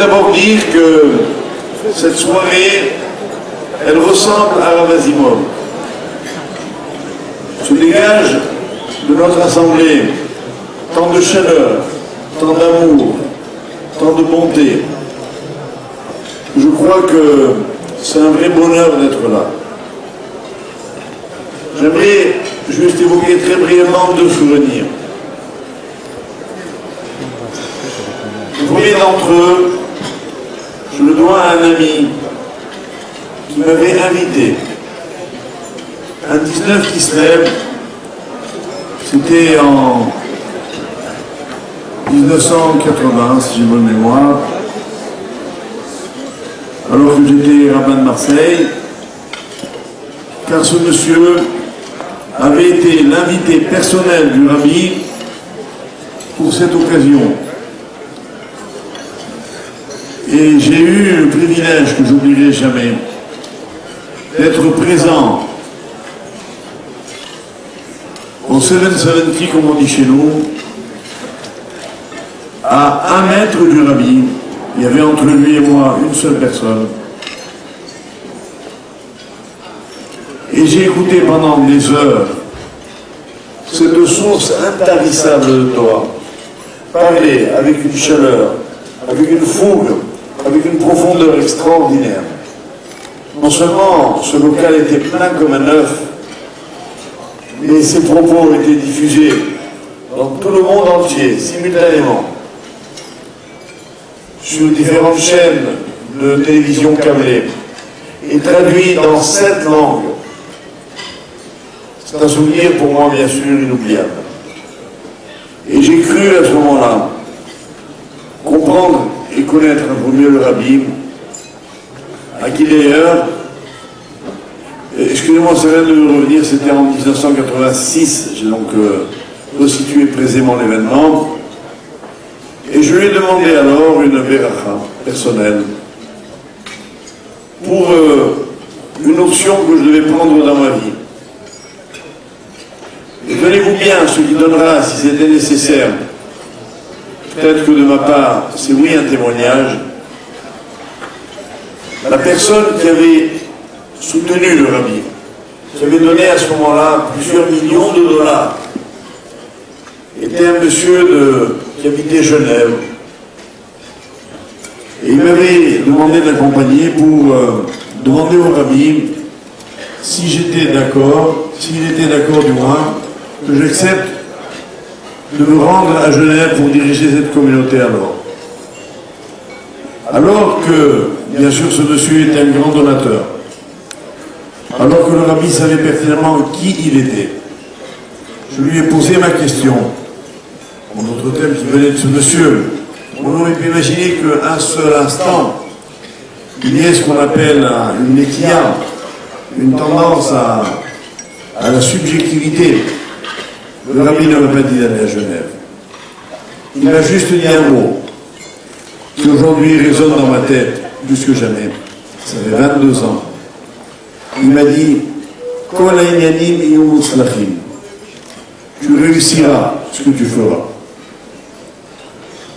d'abord dire que cette soirée, elle ressemble à Rav Asimov. Se dégage de notre assemblée tant de chaleur, tant d'amour, tant de bonté. Je crois que c'est un vrai bonheur d'être là. J'aimerais juste évoquer très brièvement deux souvenirs. Le premier d'entre eux, je le dois à un ami qui m'avait invité. Un 19 Kislev, c'était en 1980, si j'ai bonne mémoire, alors que j'étais rabbin de Marseille, car ce monsieur avait été l'invité personnel du rabbi pour cette occasion. Et j'ai eu le privilège que j'oublierai jamais d'être présent au 770, comme on dit chez nous, à 1 mètre du rabbi. Il y avait entre lui et moi une seule personne. Et j'ai écouté pendant des heures cette source intarissable de Torah parler avec une chaleur, avec une fougue, avec une profondeur extraordinaire. Non seulement ce local était plein comme un œuf, mais ses propos étaient diffusés dans tout le monde entier, simultanément, sur différentes chaînes de télévision câblée, et traduits dans 7 langues. C'est un souvenir pour moi, bien sûr, inoubliable. Et j'ai cru à ce moment-là comprendre et connaître un peu mieux le rabbi, à qui d'ailleurs, excusez-moi, ça vient de revenir, c'était en 1986, j'ai donc resitué précisément l'événement, et je lui ai demandé alors une beracha personnelle pour une option que je devais prendre dans ma vie. Et tenez-vous bien, ce qui donnera, si c'était nécessaire, peut-être que de ma part, c'est oui un témoignage. La personne qui avait soutenu le rabbi, qui avait donné à ce moment-là plusieurs millions de dollars, était un monsieur qui habitait Genève. Et il m'avait demandé de l'accompagner pour demander au rabbi si j'étais d'accord, s'il était d'accord du moins, que j'accepte de me rendre à Genève pour diriger cette communauté alors. Alors que, bien sûr, ce monsieur était un grand donateur. Alors que le rabbi savait pertinemment qui il était. Je lui ai posé ma question. Mon autre thème qui venait de ce monsieur. On aurait pu imaginer qu'un seul instant, il y ait ce qu'on appelle une équia, une tendance à la subjectivité. Le rabbi ne m'a pas dit d'aller à Genève. Il m'a juste dit un mot qui aujourd'hui résonne dans ma tête plus que jamais. Ça fait 22 ans. Il m'a dit « Kol ha'inyanim yhiyu mutzlachim » tu réussiras ce que tu feras.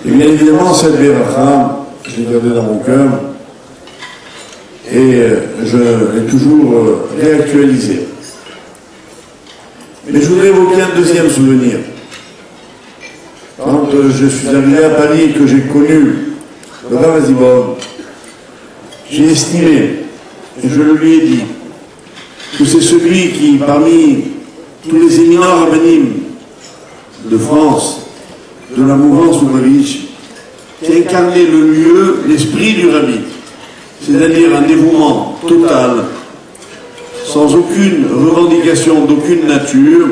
Et bien évidemment, cette beracha, je l'ai gardée dans mon cœur et je l'ai toujours réactualisée. Mais je voudrais évoquer un deuxième souvenir. Quand je suis arrivé à Paris et que j'ai connu le Rav Asimov, j'ai estimé, et je le lui ai dit, que c'est celui qui, parmi tous les éminents rabbinim de France, de la mouvance Lubavitch, qui a incarné le mieux l'esprit du rabbi, c'est-à-dire un dévouement total, sans aucune revendication d'aucune nature,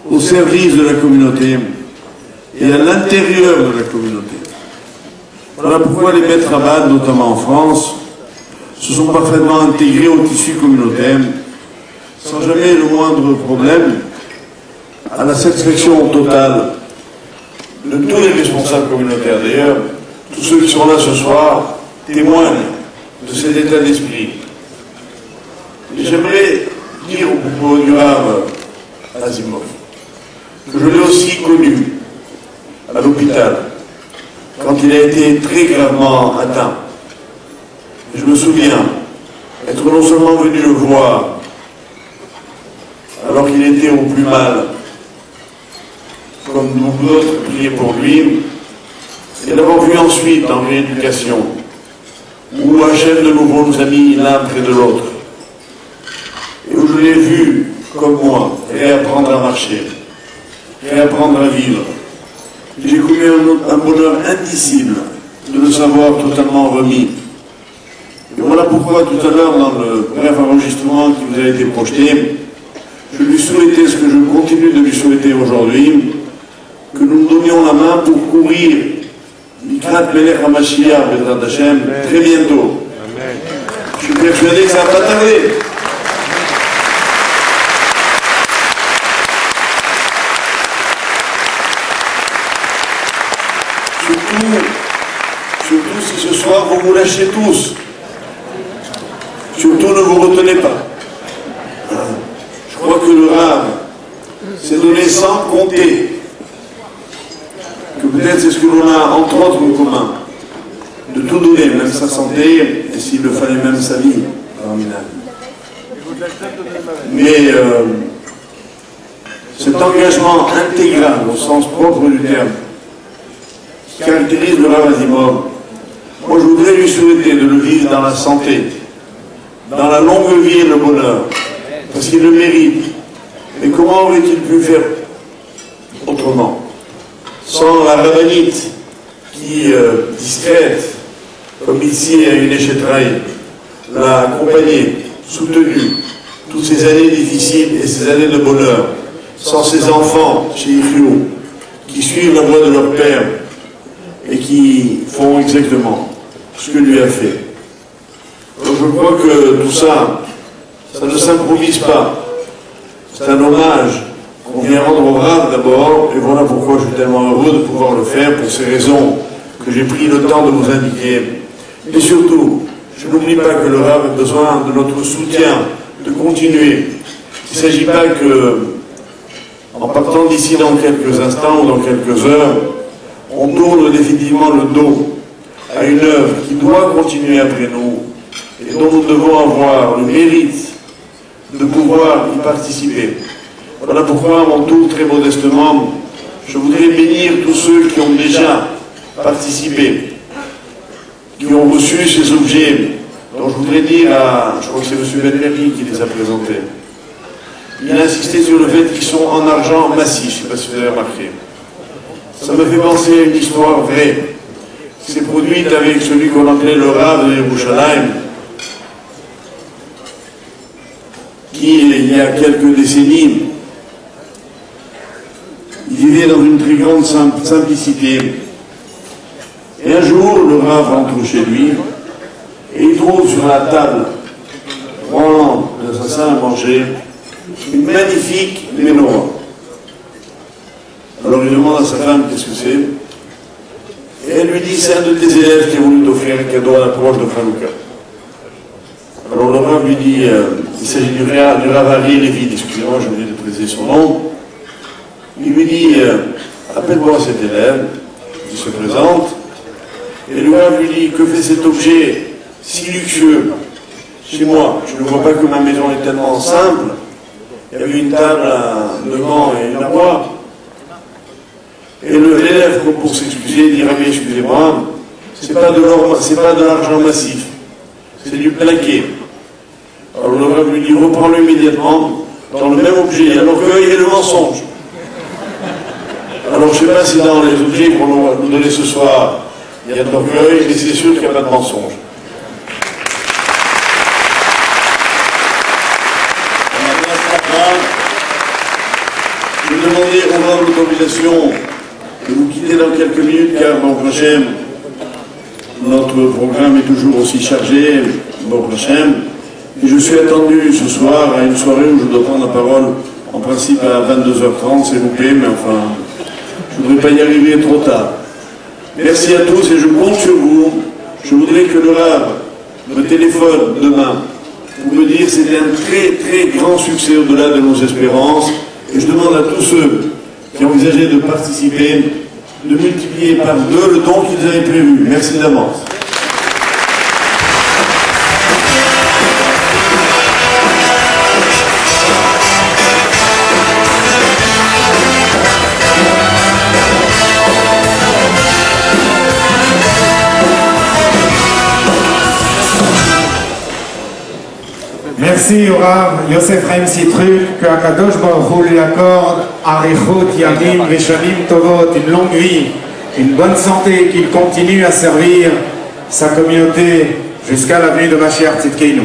au service de la communauté et à l'intérieur de la communauté. Voilà pourquoi les maîtres rabbins, notamment en France, se sont parfaitement intégrés au tissu communautaire, sans jamais le moindre problème, à la satisfaction totale de tous les responsables communautaires. D'ailleurs, tous ceux qui sont là ce soir témoignent de cet état d'esprit. Et j'aimerais dire au propos du Rav Asimov que je l'ai aussi connu à l'hôpital, quand quand il a été très gravement atteint. Je me souviens être non seulement venu le voir alors qu'il était au plus mal, comme beaucoup d'autres priaient pour lui, et l'avoir vu ensuite en rééducation, où Hachem de nouveau nous a mis l'un près de l'autre, et où je l'ai vu, comme moi, réapprendre à marcher, réapprendre à vivre. J'ai connu un bonheur indicible de le savoir totalement remis. Et voilà pourquoi tout à l'heure, dans le bref enregistrement qui vous a été projeté, je lui souhaitais ce que je continue de lui souhaiter aujourd'hui, que nous nous donnions la main pour courir Mikrat Melech HaMashiach Bezrat Hashem très bientôt. Amen. Je suis persuadé que ça ne va pas tarder. Surtout si ce soir vous vous lâchez tous. Surtout ne vous retenez pas. Je crois que le Rav s'est donné sans compter. Que peut-être c'est ce que l'on a entre autres en commun. De tout donner, même sa santé, et s'il le fallait même sa vie. Mais cet engagement intégral au sens propre du terme qui caractérise le Rav Azimov, moi je voudrais lui souhaiter de le vivre dans la santé, dans la longue vie et le bonheur, parce qu'il le mérite. Mais comment aurait-il pu faire autrement? Sans la rabbinite qui, discrète, comme ici à une échetraille, l'a accompagné, soutenu, toutes ces années difficiles et ces années de bonheur, sans ses enfants chez Ifriou, qui suivent la voie de leur père et qui font exactement ce que lui a fait. Donc je crois que tout ça, ça ne s'improvise pas. C'est un hommage qu'on vient rendre au Rav d'abord, et voilà pourquoi je suis tellement heureux de pouvoir le faire, pour ces raisons que j'ai pris le temps de vous indiquer. Et surtout, je n'oublie pas que le Rav a besoin de notre soutien, de continuer. Il ne s'agit pas que, en partant d'ici dans quelques instants ou dans quelques heures, on tourne définitivement le dos à une œuvre qui doit continuer après nous et dont nous devons avoir le mérite de pouvoir y participer. Voilà pourquoi, à mon tour, très modestement, je voudrais bénir tous ceux qui ont déjà participé, qui ont reçu ces objets, dont je voudrais dire à, je crois que c'est M. Benmerli qui les a présentés. Il a insisté sur le fait qu'ils sont en argent massif, je ne sais pas si vous avez remarqué. Ça me fait penser à une histoire vraie, qui s'est produite avec celui qu'on appelait le Rav de Yerushalayim, qui, il y a quelques décennies, il vivait dans une très grande simplicité. Et un jour, le Rav rentre chez lui, et il trouve sur la table, branlant de sa salle à manger, une magnifique menorah. Alors il demande à sa femme qu'est-ce que c'est. Et elle lui dit, c'est un de tes élèves qui a voulu t'offrir un cadeau à l'approche de Hanouka. Alors le Rav lui dit, il s'agit du Rav Ari Lévin, excusez-moi, j'ai oublié de préciser son nom. Il lui dit, appelle-moi cet élève, il se présente, et le Rav lui dit, que fait cet objet si luxueux chez moi? Je ne vois pas que ma maison est tellement simple. Il y avait une table, un banc et une armoire. Et l'élève, pour s'excuser, dit, Rabbi, excusez-moi, c'est pas de l'argent massif, c'est du plaqué. Alors le Rav lui dit, reprends-le immédiatement, dans le même objet, il y a l'orgueil et le mensonge. Alors je ne sais pas si dans les objets qu'on va nous donner ce soir, il y a de l'orgueil, mais c'est sûr qu'il n'y a pas de mensonge. Je vais demander au Rav l'autorisation de vous quitter dans quelques minutes, car bon prochain, notre programme est toujours aussi chargé, bon prochain. Et je suis attendu ce soir à une soirée où je dois prendre la parole, en principe à 22h30, s'il vous plaît, mais enfin, je ne voudrais pas y arriver trop tard. Merci à tous et je compte sur vous. Je voudrais que le Rav me téléphone demain pour me dire que c'était un très très grand succès au-delà de nos espérances. Et je demande à tous ceux qui envisageaient de participer de multiplier par 2 le don qu'ils avaient prévu. Merci d'avance. Merci au Rav Yosef Chaim Sitruk, que Akadosh Baruch Hu lui accorde Arichut Yamim Veshanim Tovot, une longue vie, une bonne santé, qu'il continue à servir sa communauté jusqu'à la venue de Mashiach Tzidkeinu.